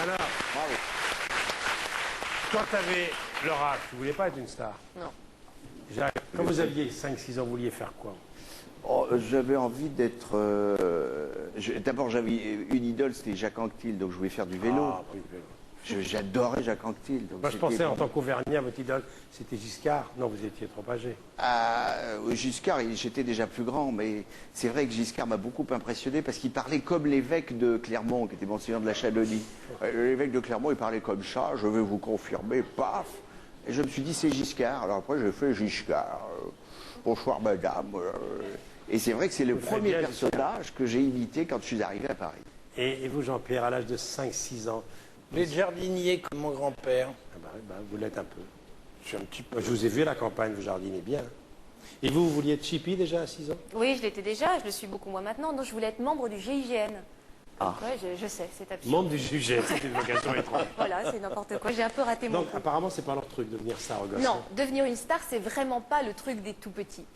Alors, Bravo. toi, tu avais le rap, tu voulais pas être une star? Non. Déjà, quand vous aviez 5-6 ans, vous vouliez faire quoi? Oh, j'avais envie d'être... D'abord, j'avais une idole, c'était Jacques Anquetil, donc je voulais faire du vélo. Ah, oui, vélo. J'adorais Jacques Anquetil. Donc Moi, je pensais en tant qu'Auvergnat, votre idole, c'était Giscard. Non, vous étiez trop âgé. Giscard, j'étais déjà plus grand, mais c'est vrai que Giscard m'a beaucoup impressionné parce qu'il parlait comme l'évêque de Clermont, qui était monseigneur de la Chanonie. L'évêque de Clermont, il parlait comme ça, je vais vous confirmer, paf. Et je me suis dit, c'est Giscard. Alors après, j'ai fait Giscard. Bonsoir, madame. Et c'est vrai que c'est le premier personnage que j'ai imité quand je suis arrivé à Paris. Et vous, Jean-Pierre, à l'âge de 5-6 ans? Vous êtes jardinier comme mon grand-père. Ah bah, oui, bah, vous l'êtes un peu. Je suis un petit peu. Je vous ai vu à la campagne, vous jardinez bien. Et vous vouliez être chippie déjà à 6 ans? Oui, je l'étais déjà, je le suis beaucoup moins maintenant. Donc je voulais être membre du GIGN. Ah. Ouais, je sais, c'est absurde. Membre du sujet, c'était une vocation étrange. Voilà, c'est n'importe quoi. J'ai un peu raté mon Donc, coup. apparemment, c'est pas leur truc de devenir star au gosse. Non, devenir une star, c'est vraiment pas le truc des tout petits.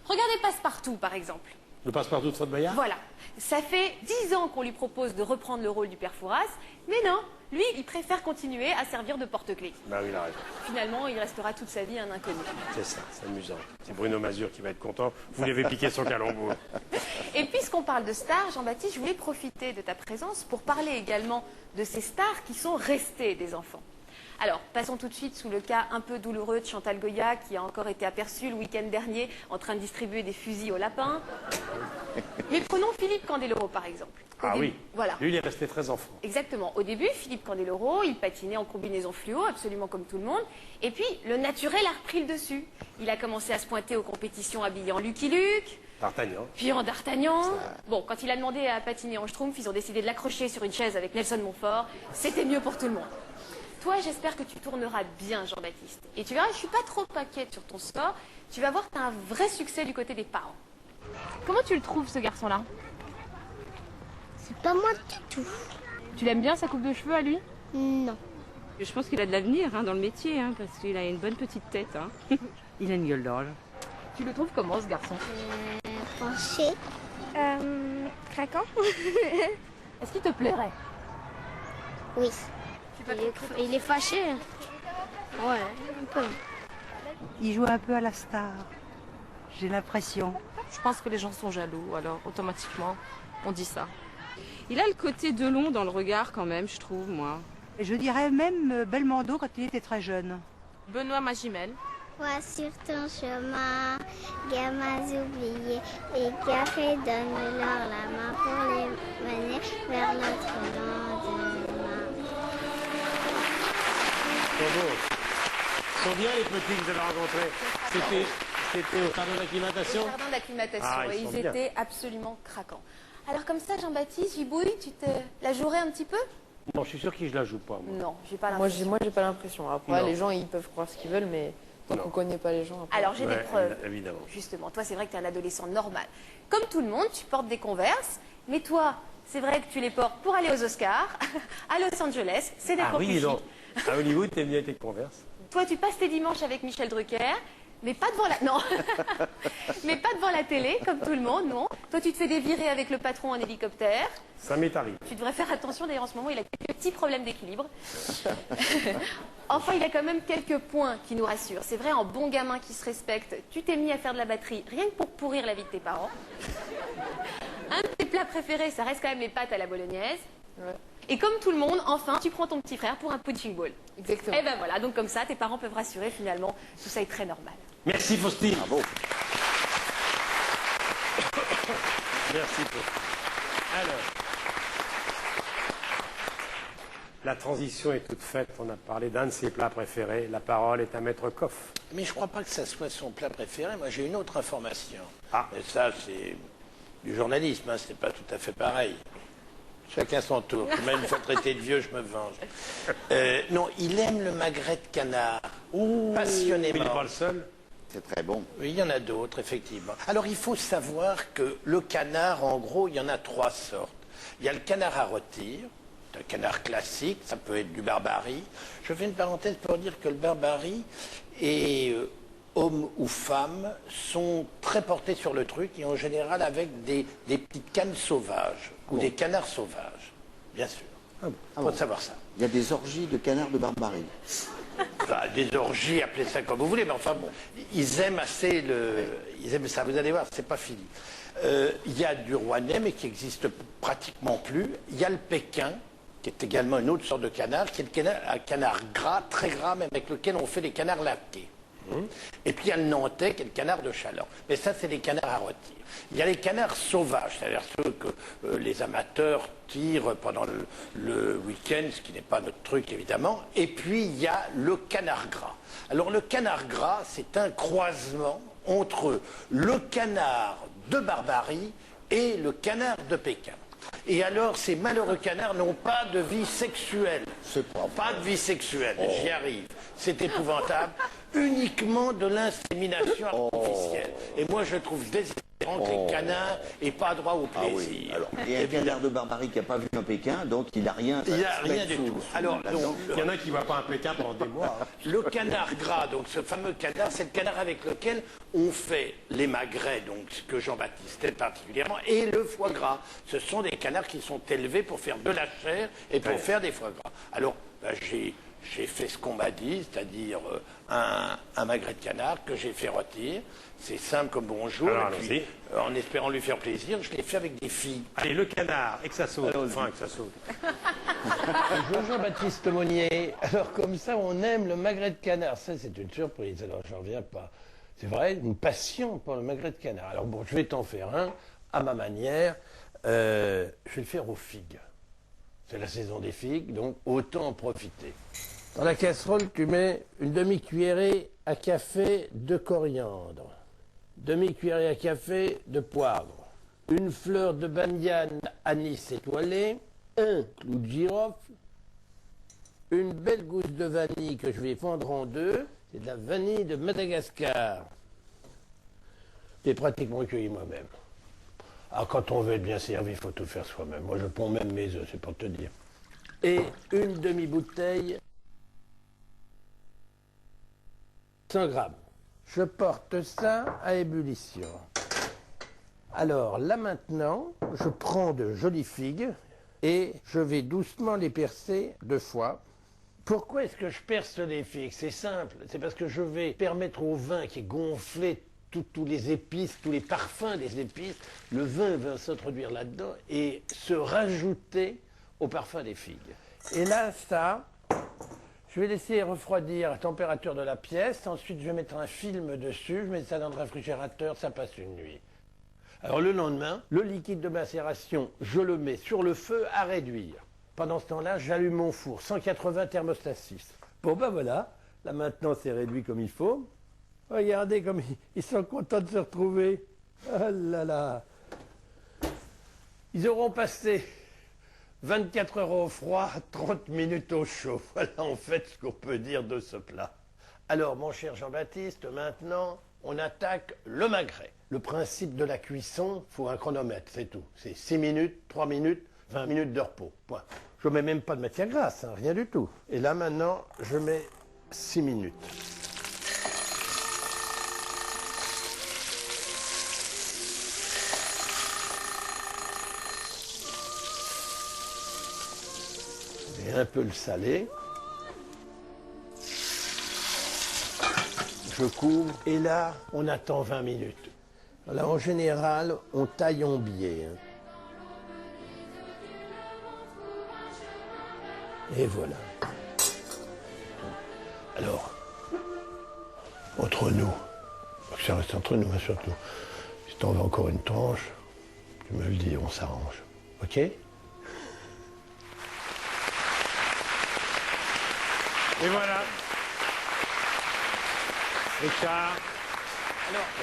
Regardez Passepartout, par exemple. Le passe-partout de Fred Boyard? Voilà. Ça fait 10 ans qu'on lui propose de reprendre le rôle du père Fouras, mais non, lui, il préfère continuer à servir de porte-clés. Bah oui, il a raison. Finalement, il restera toute sa vie un inconnu. C'est ça, c'est amusant. C'est Bruno Mazur qui va être content. Vous lui avez piqué son calembour. Et puisqu'on parle de stars, Jean-Baptiste, je voulais profiter de ta présence pour parler également de ces stars qui sont restées des enfants. Alors, passons tout de suite sous le cas un peu douloureux de Chantal Goya, qui a encore été aperçue le week-end dernier en train de distribuer des fusils aux lapins. Mais prenons Philippe Candeloro, par exemple. Ah oui, Voilà. lui, il est resté très enfant. Exactement. Au début, Philippe Candeloro, il patinait en combinaison fluo, absolument comme tout le monde. Et puis, le naturel a repris le dessus. Il a commencé à se pointer aux compétitions habillé en Lucky Luke, D'Artagnan. puis en D'Artagnan. Bon, quand il a demandé à patiner en Schtroumpf, ils ont décidé de l'accrocher sur une chaise avec Nelson Montfort. C'était mieux pour tout le monde. Toi, j'espère que tu tourneras bien, Jean-Baptiste. Et tu verras, je suis pas trop inquiète sur ton score. Tu vas voir que tu as un vrai succès du côté des parents. Comment tu le trouves, ce garçon-là? C'est pas moi du tout. Tu l'aimes bien, sa coupe de cheveux à lui? Non. Je pense qu'il a de l'avenir dans le métier, parce qu'il a une bonne petite tête. Il a une gueule d'orge. Tu le trouves comment, ce garçon? Penché. Craquant. Est-ce qu'il te plairait? Oui. Il est fâché. Ouais, un peu. Il joue un peu à la star, j'ai l'impression. Je pense que les gens sont jaloux, alors automatiquement, on dit ça. Il a le côté Delon dans le regard quand même, je trouve, moi. Et je dirais même Belmondo quand il était très jeune. Benoît Magimel. Vois sur ton chemin, gamins oubliés, et café donne-leur la main pour les mener vers notre lendemain. Ils sont beaux. Ils sont bien les petits que vous avez rencontrés. C'était au jardin d'acclimatation? Au jardin d'acclimatation, Ah, et ils sont ils bien. étaient absolument craquants. Alors comme ça, Jean-Baptiste, Gibouille, tu te la jouerais un petit peu? Non, je suis sûr qu'il ne la joue pas, moi. Non, j'ai pas Moi, l'impression. j'ai pas l'impression. Après, Non. les gens, ils peuvent croire ce qu'ils veulent, mais tant Non. qu'on connaît pas les gens... Après... Alors j'ai des Ouais, preuves. évidemment. Justement, toi, c'est vrai que tu es un adolescent normal. Comme tout le monde, tu portes des Converse, mais toi, c'est vrai que tu les portes pour aller aux Oscars, à Los Angeles, c'est des Ah cours oui, plus dis donc. chics. À Hollywood, t'aimes bien tes Converse? Toi, tu passes tes dimanches avec Michel Drucker, mais pas devant la... Non, mais pas devant la télé, comme tout le monde, non. Toi, tu te fais dévirer avec le patron en hélicoptère. Ça m'est arrivé. Tu devrais faire attention, d'ailleurs, en ce moment, il a quelques petits problèmes d'équilibre. Enfin, il a quand même quelques points qui nous rassurent. C'est vrai, en bon gamin qui se respecte, tu t'es mis à faire de la batterie, rien que pour pourrir la vie de tes parents. Un de tes plats préférés, ça reste quand même les pâtes à la bolognaise. Ouais. Et comme tout le monde, enfin, tu prends ton petit frère pour un punching ball. Exactement. Et ben voilà, donc comme ça, tes parents peuvent rassurer, finalement, tout ça est très normal. Merci, Faustine. Bravo. Merci, Faustine. Alors, la transition est toute faite. On a parlé d'un de ses plats préférés. La parole est à Maître Coff. Mais je crois pas que ça soit son plat préféré. Moi, j'ai une autre information. Ah. Mais ça, c'est du journalisme, hein, c'est pas tout à fait pareil. Chacun son tour. Même une fois traité de vieux, je me venge. Non, il aime le magret de canard. Il n'est Passionnément. pas le seul. C'est très bon. Oui, il y en a d'autres, effectivement. Alors, il faut savoir que le canard, en gros, il y en a trois sortes. Il y a le canard à rôtir, c'est un canard classique, ça peut être du barbarie. Je fais une parenthèse pour dire que le barbarie et hommes ou femmes sont très portés sur le truc et en général avec des petites cannes sauvages ou des canards sauvages, bien sûr. Il faut savoir ça. Il y a des orgies de canards de Barbarie. Enfin, des orgies, appelez ça comme vous voulez, mais enfin bon, ils aiment assez ils aiment ça, vous allez voir, c'est pas fini. Il y a du Rouennais, mais qui n'existe pratiquement plus. Il y a le Pékin, qui est également une autre sorte de canard, qui est un canard gras, très gras, même avec lequel on fait les canards laqués. Et puis il y a le Nantais, qui est le canard de Chalancq. Mais ça, c'est des canards à rôtir. Il y a les canards sauvages, c'est-à-dire ceux que les amateurs tirent pendant le week-end, ce qui n'est pas notre truc évidemment. Et puis il y a le canard gras. Alors le canard gras, c'est un croisement entre le canard de Barbarie et le canard de Pékin. Et alors, ces malheureux canards n'ont pas de vie sexuelle. Pas de vie sexuelle, j'y arrive. C'est épouvantable. Uniquement de l'insémination artificielle. Et moi, je trouve désespérant que les canards n'aient pas droit au plaisir. Alors, et un canard de Barbarie qui n'a pas vu un Pékin, donc il n'a rien. Il n'a rien du tout. Alors, il y en a qui ne voient pas un Pékin pendant des mois. Le canard gras, donc ce fameux canard, c'est le canard avec lequel on fait les magrets, donc ce que Jean-Baptiste aime particulièrement, et le foie gras. Ce sont des canards qui sont élevés pour faire de la chair et pour faire des foie gras. Alors, j'ai fait ce qu'on m'a dit, c'est-à-dire un magret de canard que j'ai fait rôtir. C'est simple comme bonjour. Alors, et puis, en espérant lui faire plaisir, je l'ai fait avec des filles. Allez, le canard, et que ça saute. Enfin, que ça saute. Jean-Baptiste Monnier. Alors comme ça, on aime le magret de canard. Ça, c'est une surprise. Alors, j'en reviens pas. C'est vrai, une passion pour le magret de canard. Alors bon, je vais t'en faire un à ma manière. Je vais le faire aux figues. C'est la saison des figues, donc autant en profiter. Dans la casserole, tu mets une demi-cuillerée à café de coriandre, demi-cuillerée à café de poivre, une fleur de banniane anis étoilé, un clou de girofle, une belle gousse de vanille que je vais fendre en deux. C'est de la vanille de Madagascar. J'ai pratiquement cueilli moi-même. Alors quand on veut être bien servi, il faut tout faire soi-même. Moi, je ponds même mes œufs, c'est pour te dire. Et une demi-bouteille, 100 grammes. Je porte ça à ébullition. Alors là maintenant, je prends de jolies figues et je vais doucement les percer 2 fois. Pourquoi est-ce que je perce les figues? C'est simple, c'est parce que je vais permettre au vin qui est gonflé tous les épices, tous les parfums des épices, le vin va s'introduire là-dedans et se rajouter au parfum des figues. Et là, ça, je vais laisser refroidir à température de la pièce. Ensuite, je vais mettre un film dessus, je mets ça dans le réfrigérateur, ça passe une nuit. Alors le lendemain, le liquide de macération, je le mets sur le feu à réduire. Pendant ce temps-là, j'allume mon four, 180 thermostat 6. Bon ben voilà, là maintenant c'est réduit comme il faut. Regardez comme ils sont contents de se retrouver. Oh là là. Ils auront passé 24 heures au froid, 30 minutes au chaud. Voilà en fait ce qu'on peut dire de ce plat. Alors mon cher Jean-Baptiste, maintenant on attaque le magret. Le principe de la cuisson, il faut un chronomètre, c'est tout. C'est 6 minutes, 3 minutes, 20 minutes de repos. Point. Je ne mets même pas de matière grasse, hein, rien du tout. Et là maintenant, je mets 6 minutes. Et un peu le salé. Je couvre et là, on attend 20 minutes. Là, en général, on taille en biais. Hein. Et voilà. Alors, entre nous, ça reste entre nous, hein, surtout. Si t'en veux encore une tranche, tu me le dis, on s'arrange. Ok? Et voilà.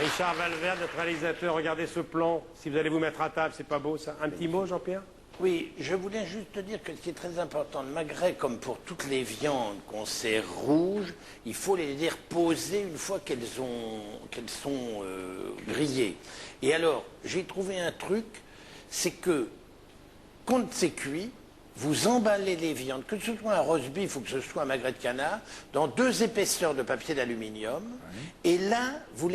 Richard Valverde, notre réalisateur, regardez ce plan. Si vous allez vous mettre à table, c'est pas beau ça. Un petit mot, Jean-Pierre? Oui, je voulais juste te dire que ce qui est très important, le magret, comme pour toutes les viandes qu'on sert rouges, il faut les dire poser une fois qu'elles sont grillées. Et alors, j'ai trouvé un truc, c'est que quand c'est cuit, vous emballez les viandes, que ce soit un roast beef ou que ce soit un magret de canard, dans 2 épaisseurs de papier d'aluminium, et là, vous les